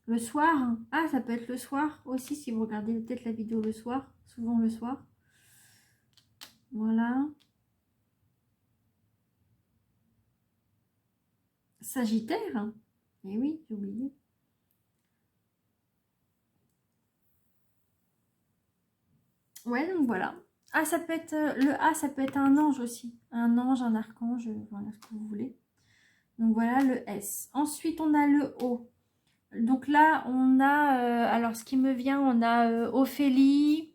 Speaker 1: Le soir, ah, ça peut être le soir aussi, si vous regardez peut-être la vidéo le soir, souvent le soir. Voilà. Sagittaire, eh oui, j'ai oublié. Ouais, donc voilà. Ah, ça peut être, le A, ça peut être un ange aussi. Un ange, un archange, voilà ce que vous voulez. Donc voilà le S. Ensuite, on a le O. Donc là, on a, alors ce qui me vient, on a Ophélie,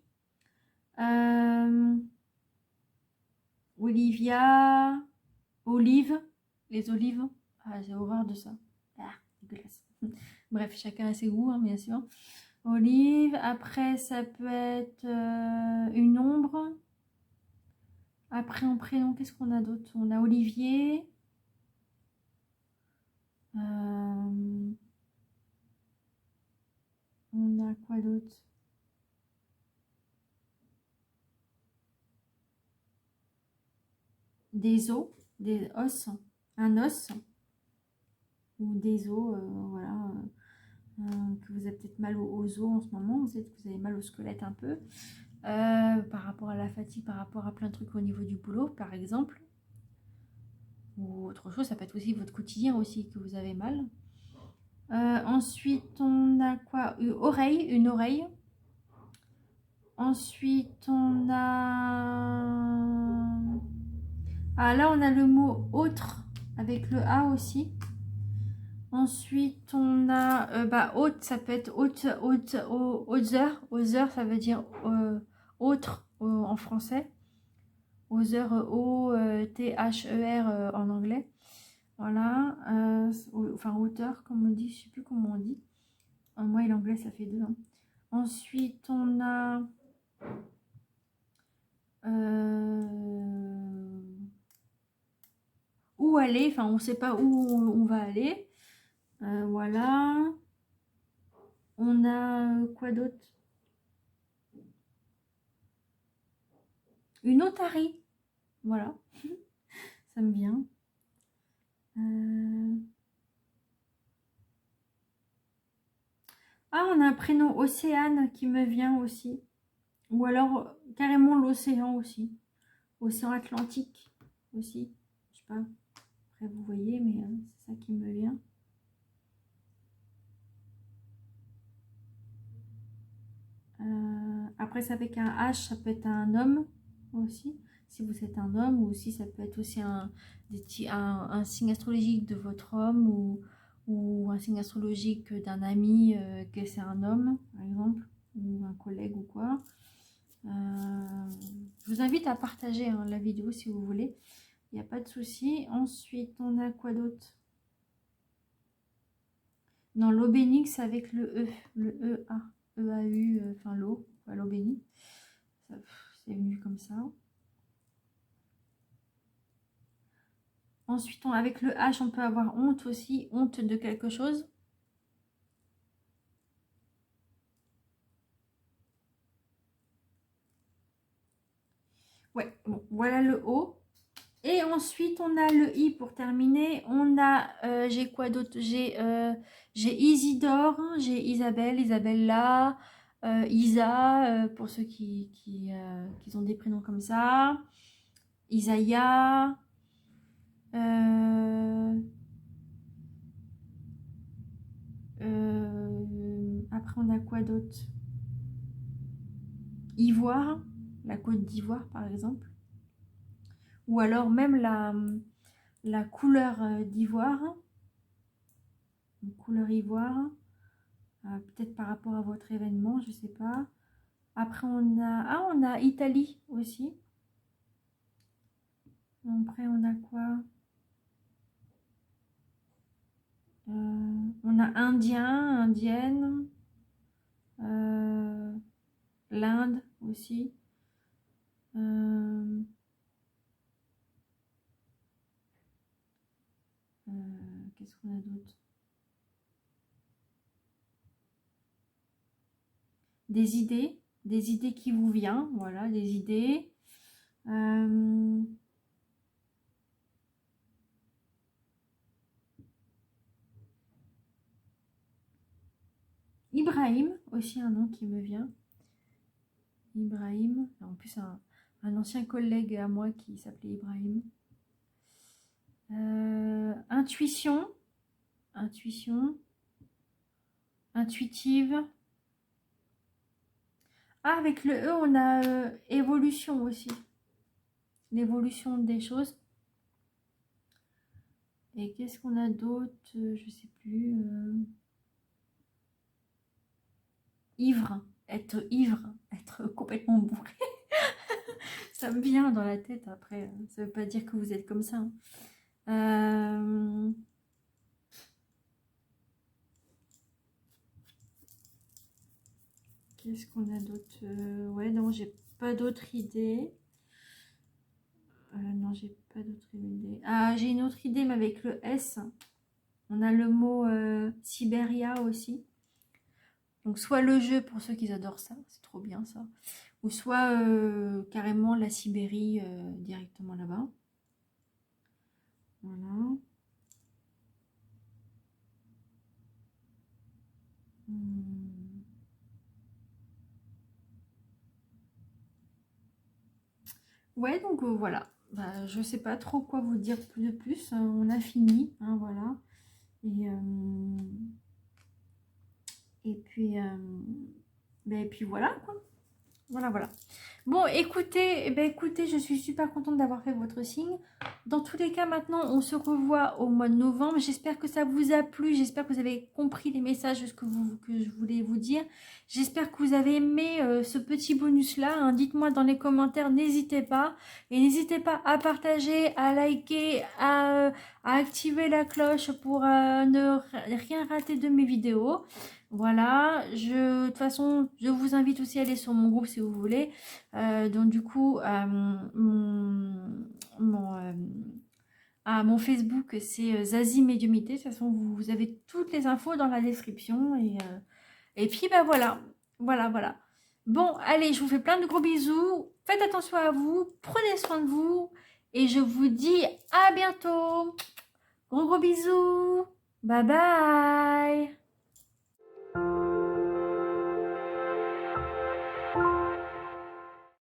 Speaker 1: Olivia, Olive, les olives. Ah, j'ai horreur de ça. Ah, dégueulasse. Bref, chacun a ses goûts, hein, bien sûr. Olive, après ça peut être une ombre. Après en prénom, qu'est-ce qu'on a d'autre? On a Olivier. On a quoi d'autre? Des os, des os, un os ou des os, voilà, que vous avez peut-être mal aux os en ce moment, vous savez que vous avez mal au squelette un peu, par rapport à la fatigue, par rapport à plein de trucs au niveau du boulot, par exemple, ou autre chose, ça peut être aussi votre quotidien aussi que vous avez mal. Ensuite, on a quoi? Une oreille. Ensuite, on a... Ah, là, on a le mot autre avec le A aussi. Ensuite, on a haute, ça peut être haute, other, ça veut dire autre en français. Other, O-T-H-E-R en anglais. Voilà, enfin hauteur, comme on dit, je sais plus comment on dit. Moi et l'anglais, ça fait deux. Hein. Ensuite, on a où aller, enfin on ne sait pas où on va aller. Voilà. On a quoi d'autre? Une otarie. Voilà. Ça me vient. Ah, on a un prénom Océane qui me vient aussi. Ou alors carrément l'océan aussi. Océan Atlantique aussi. Je sais pas. Après vous voyez, mais c'est ça qui me vient. Après, ça avec un H, ça peut être un homme aussi, si vous êtes un homme, ou aussi ça peut être aussi un signe astrologique de votre homme, ou un signe astrologique d'un ami que c'est un homme, par exemple, ou un collègue ou quoi. Je vous invite à partager la vidéo si vous voulez, il n'y a pas de souci. Ensuite, on a quoi d'autre? Non, l'eau bénite, c'est avec le E-A. E-A-U, enfin l'eau, l'eau bénite. C'est venu comme ça. Ensuite, avec le H, on peut avoir honte aussi, honte de quelque chose. Ouais, bon, voilà le O. Et ensuite, on a le I pour terminer. On a, j'ai quoi d'autre? J'ai Isidore, j'ai Isabelle, Isabella, Isa, pour ceux qui ont des prénoms comme ça. Isaiah. Après, on a quoi d'autre? Ivoire, la Côte d'Ivoire, par exemple. Ou alors même la couleur d'ivoire, une couleur ivoire, peut-être par rapport à votre événement, je sais pas. Après on a Italie aussi. Après on a quoi? On a Indien, Indienne, l'Inde aussi. Qu'est-ce qu'on a d'autre? Des idées qui vous viennent, voilà, des idées. Ibrahim, aussi un nom qui me vient. Ibrahim, en plus un ancien collègue à moi qui s'appelait Ibrahim. Intuition, intuitive. Ah, avec le E, on a évolution aussi. L'évolution des choses. Et qu'est-ce qu'on a d'autre? Je sais plus. Ivre, être complètement bourré. Ça me vient dans la tête après. Ça veut pas dire que vous êtes comme ça. Qu'est-ce qu'on a d'autre? Ouais, non, j'ai pas d'autre idée. Non, j'ai pas d'autre idée. Ah, j'ai une autre idée, mais avec le S. On a le mot Sibéria aussi. Donc, soit le jeu pour ceux qui adorent ça, c'est trop bien ça. Ou soit carrément la Sibérie directement là-bas. Voilà. Ouais, donc voilà. Bah, je sais pas trop quoi vous dire plus de plus. On a fini, hein, voilà. Et puis voilà quoi. Voilà. Bon, écoutez, je suis super contente d'avoir fait votre signe. Dans tous les cas, maintenant, on se revoit au mois de novembre. J'espère que ça vous a plu. J'espère que vous avez compris les messages que je voulais vous dire. J'espère que vous avez aimé ce petit bonus-là. Hein. Dites-moi dans les commentaires, n'hésitez pas. Et n'hésitez pas à partager, à liker, à activer la cloche pour ne rien rater de mes vidéos. Voilà, de toute façon, je vous invite aussi à aller sur mon groupe si vous voulez. Donc du coup, mon Facebook, c'est Zazie Médiumité. De toute façon, vous avez toutes les infos dans la description. Et puis, bah voilà. Bon, allez, je vous fais plein de gros bisous. Faites attention à vous, prenez soin de vous. Et je vous dis à bientôt. Gros bisous. Bye bye.